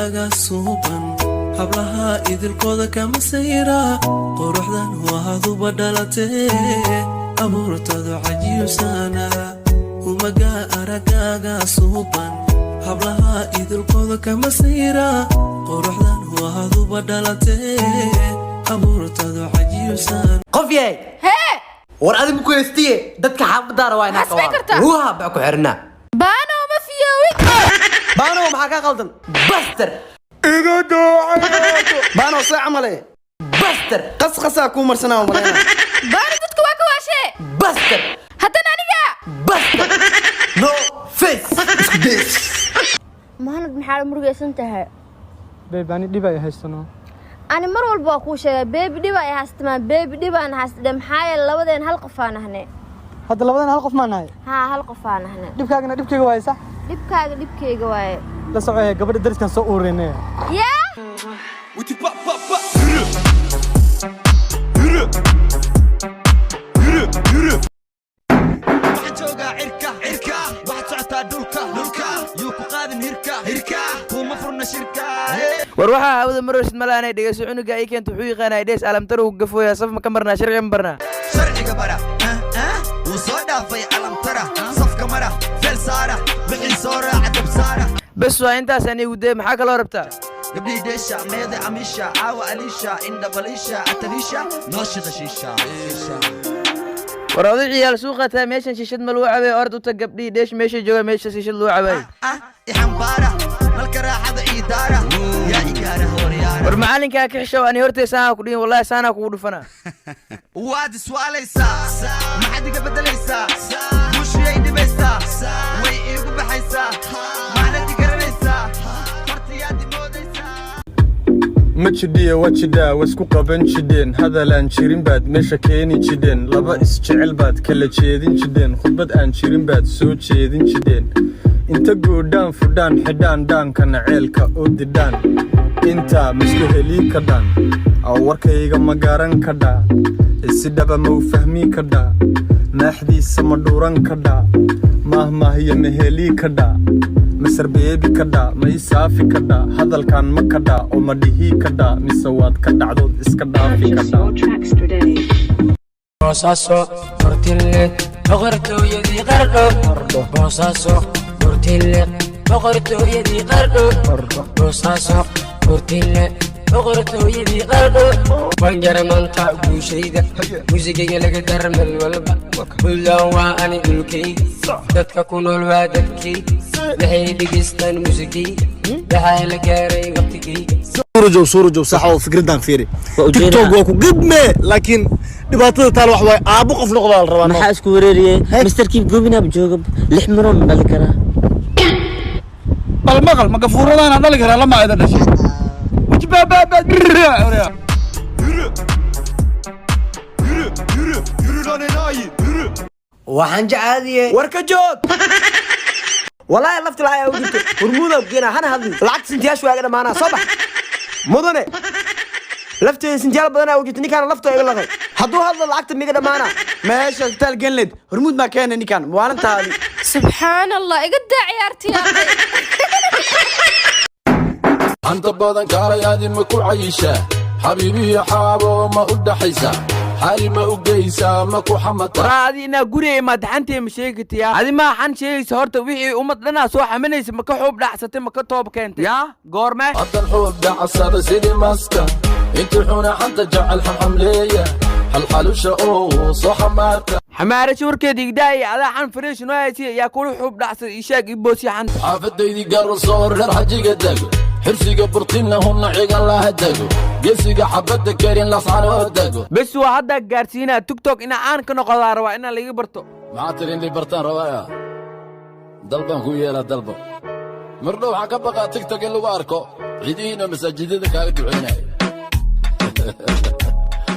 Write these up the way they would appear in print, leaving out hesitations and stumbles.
aragaaga suuban hablaha idilkooda kama sayra quruxdan waaduba dhalatee abuurtadu cajiibsana umaga aragaaga suuban hablaha idilkooda kama sayra quruxdan waaduba dhalatee abuurtadu cajiibsana qofyay hee war adigu ku heestiye dadka xaafadaana waa inaa qabaa huha baa ku xirna baano ma fiyowi baano maxaa ka qaldan baster iga doocayo baano saa camale baster qasqasa ku marsanaa malayna baano dadku waa ka waashee baster haddana aniga baster no face isku dees maanad maxaa murugaysan tahay beebani dhib ay haystano ani mar walba waa kuu sheegay beebi dhib ay haystama beebi dhib aan haystay maxaa yeelay labadeen hal qof aan ahnay hadda labadeen hal qof ma nahay haa hal qof aan ahnay dhibkaagana dhibkayga waay sax dhibkayga waaye la socodee gabadha dariskan soo uureenay yaa wuti pa pa pa jooga cirka waxaad socotaa dhulka yuu ku qaadin hirka kuma furna shirka war waxaa hawada marwashid malaanay dhegeyso cunuga ay keento wuxuu yaqaanay dhees alamtaro uu gafooya saf ma ka marnaa sharciga ma barnaa sharciga bara wuu soo dhaafay alamtara safka mara feel saara wixii soo raaca dab saara bes waa intaas anigu dee maxaa kaloo rabtaa gabdhii dheesha meeda amisha caawa aliisha indhabaliisha ataliisha nooshida shiisha war oday ciyaal suuqataa meeshan shishad ma lagu cabay ord u tag gabdhii dheesh meesha jooga meesha shishad lagu cabay ixambaara malka raaxada iidaara yaa igaara hooryaara war macallinkaa ka xishow ani hortay saanaa ku dhihin wallahi saanaa kugu dhufanaa waad iswaalaysaa maxaad iga beddelaysaa bushiyay dhibaysaa way iigu baxaysaa maanad i garanaysaa hortayaad imoodaysaa ma jidhiya wajidhaa wasku qaban jidheen hadalaan jirin baad meesha keeni jidheen laba isjecel baad kala jeedin jidheen khudbad aan jirin baad soo jeedin jidheen inta goodhaan fudhaan xidhaan dhaankana ceelka oo didhaan intaa misku helii ka dhaan aw warkayga ma garan ka dhaa isidhaba ma u fahmii ka dhaa maaxdiisa ma dhuuran ka dhaa maahmaahiyo ma helii ka dhaa masar beebi ka dhaa ma ii saafi ka dhaa hadalkan ma ka dhaa oo ma dhihii ka dhaa mise waad ka dhacdood iska dhaafi ka dhaa Bosaso portille boqorto yadi qardo Bosaso portille boqorto yadi qardo Bosaso portille boqorto yadi qardo wanjara manta guushayda musigiga laga darmel walba kullaan waa ani dhulkayga dadka ku nool waa dadkayga waxay dhigistaan musigiga waxaa la gaaray waqtigayga suurojow saxo fikradaan fiiri tiktok waa ku gidme laakiin dhibaatada taal wax way aabo qof noqdaa la rabaa maxaa isku wareeriyay Mr. Keep Gobina jooga 6 miroon dhali kara bal maqal ma gafuuradana dhali kara lama ayda dhashay wajbaba waxaan jacaadiyay warka joog wallahi lafti la ayaa u jirto hormuuda geena hana hadli lacag sintiyash waaga dhamaana soo bax mudane lafteeda sintiyaal badan ayaa u jirto ninkaan lafta iga laqay hadduu hadlo lacagta miga dhamaana meesha hotel genled hormuud ma keenay ninkaan maalintaadi subxaanallah iga daa ciyaartiyaartay anta badan kaalayaadi ma ku cayisha xabiibiya xaabo ma u dhaxaysa hal ma u geysa ma ku xamata waraadi inaa guriga imadaxantay ma sheegatiyaa adi maa xan sheegaysa horta wixii ummad dhanaa soo xamanaysa ma ka xuub dhacsatay ma ka toob keentay yaa goorme haddan xuub dhacsada sidii maska intii xuna xanta jecel xamxamleeya halxalusha oo soo xamaarta xamaarasha warkeeda igdaaya adaa xan fariish noo haysiya yaa kula xuub dhacsada ishaag iboosya xanta xaafadaydii gaaro soo reer xajiga dego xirsiga burtina hunna cigan laha dego geesiga xabadda karin lascanoo dego bes waa haddaa gaarsiinaa tiktok inaa aan ka noqodaa rabaa inaa laga barto maxaa tiri inay bartaan rabaaya dalbaan ku yeelaa dalba mardhow waxaan ka baqaa tiktok in lagu arko cidihiina masaajidada kaaga ducaynaya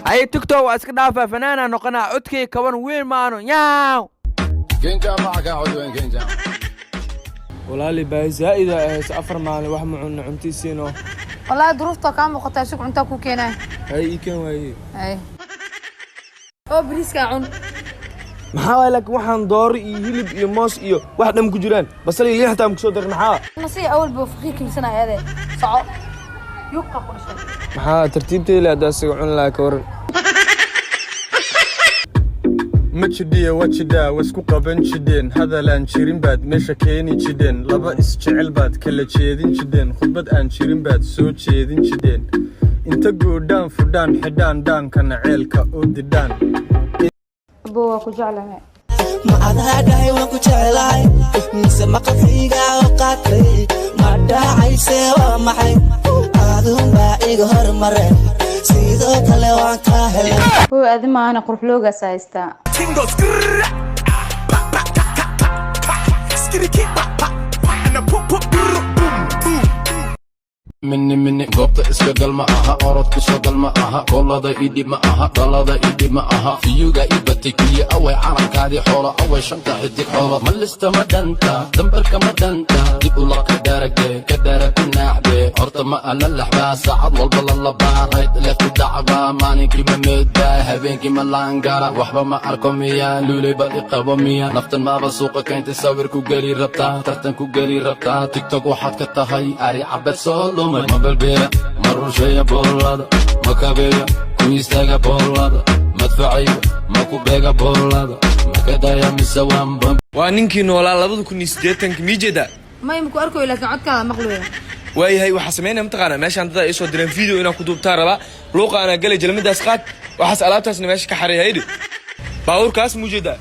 haye tiktok waa iska dhaafaa fanaanaa noqonaa codkay kaban weyn maano yaaw kenjaa maca kaa codweyn kenjaa walaali baa zaa'ida ahayso 4 maalin wax ma cunno cuntiisiino والله ظروفته كان مقطع سوق انت كو كينه هاي كان واي اي او بريسكا عون maxaa waay laakiin waxaan door iyo hilib iyo moos iyo wax dham ku jiraan basal iyo xataa ku soo dar maxaa نصي اول بوفقي كل سنه هذا soco yuqa ku dhashay maxaa tartiibteyle haddaa isaga cuni lahaa ka waran ma jidhiya waa jidhaa waisku qaban jidheen hadalaan jirin baad meesha keeni jidheen laba isjecel baad kala jeedin jidheen khudbad aan jirin baad soo jeedin jidheen inta goodhaan fudhaan xidhaan dhaankana ceelka oo didhaan abo waa ku jeclahay ma adaa dhahay waan ku jeclahay mise maqalkayga oo qaatay ma dhacayse waa maxay aadun baa iga hormare sidoo kale waan ka helay hoo adi maana qurxloogaas haystaa مني قبط اسكال ما اها اورد كسوغل ما اها كولدا ايدي ما اها دلدا ايدي ما اها فيوغا ايبتكي اوي عرق هذه حوله اوي شنطه حدي حوله ملست مدنتا دمبرك مدنتا ديب الله كدارك النعبه هرت ما انا اللحبه ساعد والبلا اللبا رايت لفت دعبه ماني كيما مدا هبين كيما لانقارا وحبه ما اركم يا لولي بدي قوميا نفط ما بسوق كنت تصور كوغري ربطا ترتن كوغري ربطا تيك توك وحد كتهي اري عبد سولو ما بالبيع مروا شوية بولادة ما كبيرة كويستاقة بولادة مدفعية ما كوبيقة بولادة ما كدايا مسوان بم وانينكي نولا لابد كوني سديتنك ميجدا ما يمكن أركو لكن عدك مقلوبة waayahay waxa sameynaa mataqaana meeshaan dad ay soo direen video inaan ku duubtaa raba luuqa ana galay jalmadaas qaad waxaas alaabtaasna meesha ka xareeyay baawurkaas muujada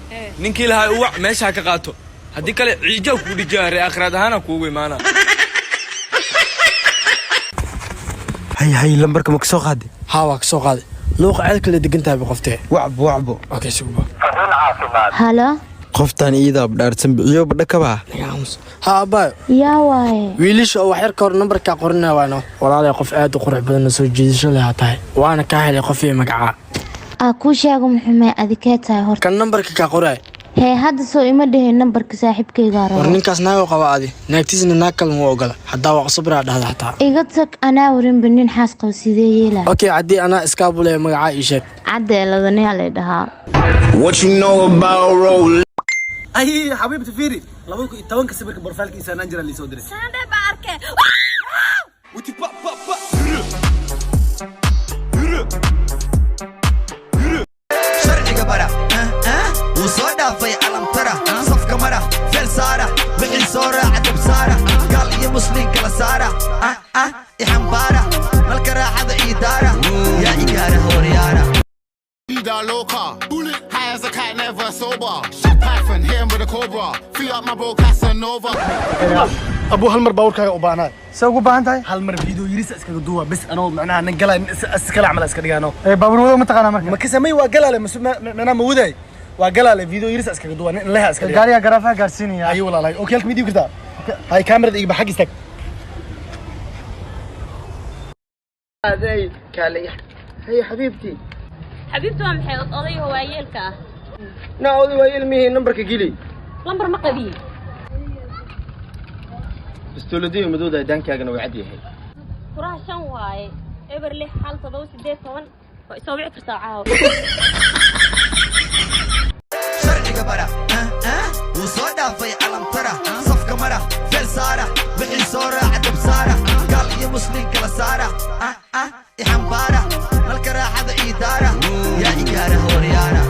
ninkii lahaa uu meesha ka qaato hadii kale ciijo ku dhijaaray aakhirad ahaan kuugu imaana هاي لمبرك مكسو قادي ها وكسو قادي لوق عيدك اللي دقنتها بقفتي وعبو اوكي سوبا هلا qoftan iida abdhaarsan biyo badhakaba ها باي يا واي wiilish oo waxyar ka hor numberka qorinaa waano walaalay qof aad u qurux badan soo jiidasho leh tahay waana ka helay qof iyo magaca aku sheego maxay adikee tahay hor kan numberka ka qoray hee hadda soo ima dhihin numberka saaxiibkayga rabo war ninkaas naago qaba adi naagtiisna naag kale ma ogola hadaa waa sabra dhahda hataa iga tag anaa warin banin xaas qaw sidee yeela okay hadii ana iskaabule magaca ii sheeg cadeeladani la dhahaa what you know about roll أي حبيبتي فيري لابد يتوانك سبك برفالك إنسان أنجر اللي صدري سنده باركه وتي با با با شرعي قبرة وصودا في علم ترى صف كمرة فيل سارة بحي صورة عدب سارة قال يا مسلم كلا سارة إحنبارة ملك راحة إدارة يا إيجارة هوريارة Ida loca, high as a cat, never sober. Shit Python, hit him with a cobra. Free up my bro Casanova. ابو هالمر باوركا u baahnaa سو ugu baahan tahay hal mar video yiris iska duwa bas anoo macnaha nan galay iskala amal iska dhigano ee baaburwada ma taqaana marka ma kasamay waa galale mana ma waday waa galale video yiris iska duwa in leeyahay iska gaariga garaafa gaarsiinaya ayu walaalay okay halka midii kirtaa hay kamerada iga xaq istag aday kale hay xabiibti حبيبتي waa maxay odayga waayeelka ah naawdi waa ilmihi numberka gili lambar ma qabiin istoladiyo madooda daankaagana waa cad yahay furaha 5 waaye eber 6 hal 7 8 waa soo wici kartaa caaw شرعي قبرة وصودا في علم ترى صف كمرة فيل سارة بحي صورة عدب سارة قال يا مسلم كلا سارة إحنبارة ملك راحة إدارة يا إيجارة هوريارة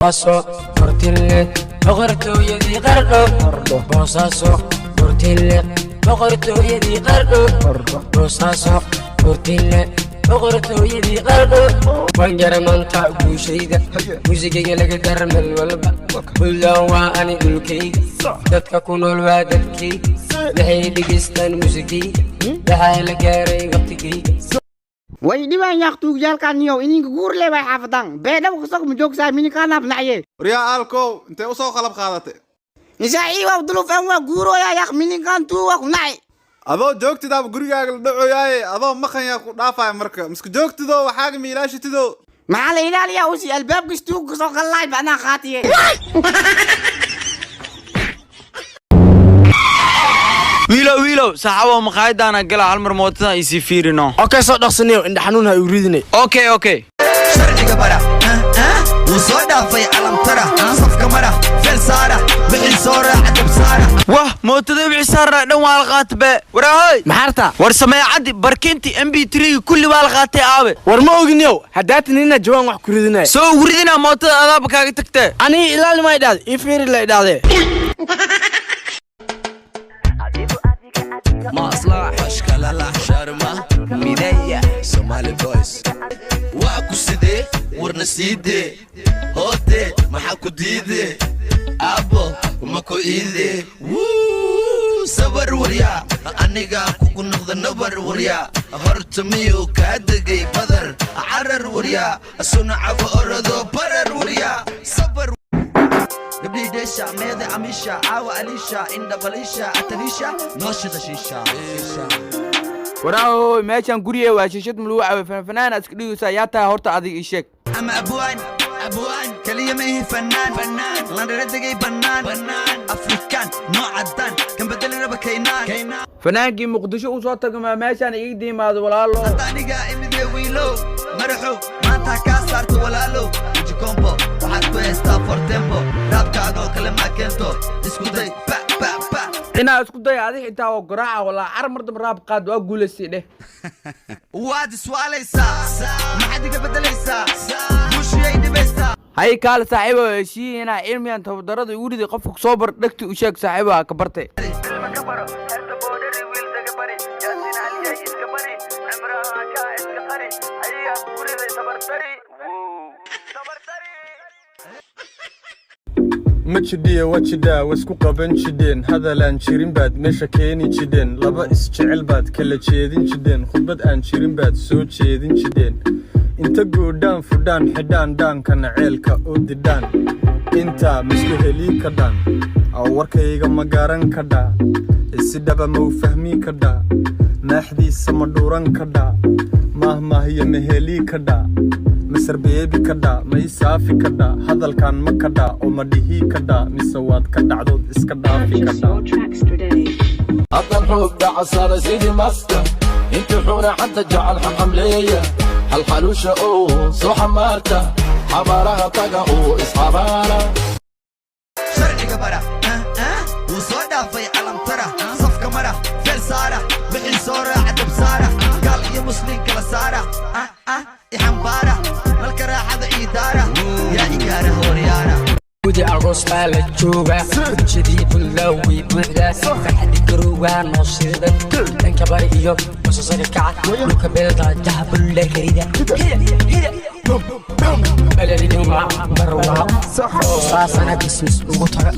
باسو كورتيلي بغرتو يدي قردو بوساسو كورتيلي بغرتو يدي قردو بوساسو كورتيلي بغرتو يدي قردو وانجر منطع بوشيدا موسيقى لك درمل والبا بلا واني دلكي دادك كونو الوادلكي لحي ديستان موسيقى لحي لقاري وقتكي way dhibaan yaqtuug yaalkaaniyo ininka guur leh way xaafadaan beedhab kusoo ma joogsaa minikaan afnacye riyaa alkow intee u soo qalab qaadatay nisaaci waa dulufan waa guurooya yaq minikaan tuu waa ku nacay adoo joogtidaaba gurigaaga la dhacooyaaye adoo maqanyaa ku dhaafaya marka miska joogtidoo waxaaga ma ilaashitidoo maxaa la ilaaliyaa usi albaabkis tuug kusoo qallaay bacnaa qaatiye wiilow saxaabo maqaayadana gala hal mar mootada ay si fiirino okay soo dhaqsaniyo indha xanuun ha u ridinay okay شرعي قبرة وصو دافي علم ترى صفقة مرة فيل سارة وحي صورة عدب سارة واه موتدي بعسارة دون الغاتبة وراهاي محارتا ورسمي عدي بركنتي MP3 كل والغاتي آبي ورما اوغنيو هداتني إنا جوان wax kuridinay soo guridina mootada adaaba kaaga tagtay ani ilaal ma idhaad ifiri la idhaade مصلح اشكال الاحشرمة ميديا سومالي فويس واكو سيدي ورنسيدي هوتي محاكو ديدي ابو ماكو ايدي صبر وريا انيقا كوكو نغض نبر وريا هرتميو كادقي بدر عرر وريا الصنع بأردو برر وريا صبر قبلي ديشا ميدي عميشا عاوة أليشا إندا بليشا أتريشا نوشد شيشا waraahoy meeshaan guriga waa shishad muluuca fanaan iska dhigaysa yaa tahay horta adiga ii sheeg أما أبوان كلية ميه فنان لاندر دقي بنان أفريكان نوع عدان كان بدل ربا كينان fanaankii muqdisho u soo tagama meeshaan iga diimaado walaalo أني قاعد مدي ويلو مرحو ما انت كاسرت ولا يجي كومبو وحد كويستا فور تيمبو راب كاغو كلمة كنتو اسكو داي با با با inaa isku day adiga intaa oo garaaca walaa car mar damba raab qaad waa guulaystay dheh واد سواليسا ما حد بدليسا وش يدي بيسا hay kaale saaxiibo heshiina cilmiyan tabadarada igu riday qofka soo bar dhagti u sheeg saaxiibo ka bartay ma jidhiye wajidhaa waisku qaban jidheen hadalaan jirin baad meesha keeni jidheen laba isjecel baad kala jeedin jidheen khudbad aan jirin baad soo jeedin jidheen inta goodhaan fudhaan xidhaan dhaankana ceelka oo didhaan intaa misku helii ka dhaan aw warkayga ma garan ka dhaa si dhaba ma u fahmii ka dhaa maaxdiisa ma dhuuran ka dhaa maahmaahiyo ma helii ka dhaa masar beebi ka dhaa ma ii saafi ka dhaa hadalkan ma ka dhaa oo ma dhihii ka dhaa mise waad ka dhacdood iska dhaafi ka dhaa هذا الحب ده صار سيدي ماسكة انت حورة حتى جعل حقم ليا هالحلوشة اوه سو حمارتا حبارها طاقة اوه اصحابارا شرعي قبرة وصودا في علم ترى صفقة مرة فيل سارة بحي صورة عدب سارة قال يا مسلم كلا سارة إحنبارة ملك راحة إدارة يا إيقارة هوريارة ودي أرقص على الجوبة جديد اللوي بوحدة فرحة القروة نصيدة تنكبر إيوب وصصر الكعة لوك بيضا جهب اللكريدة بلدي جمعة مروعة صاصنا بسمس وغطرة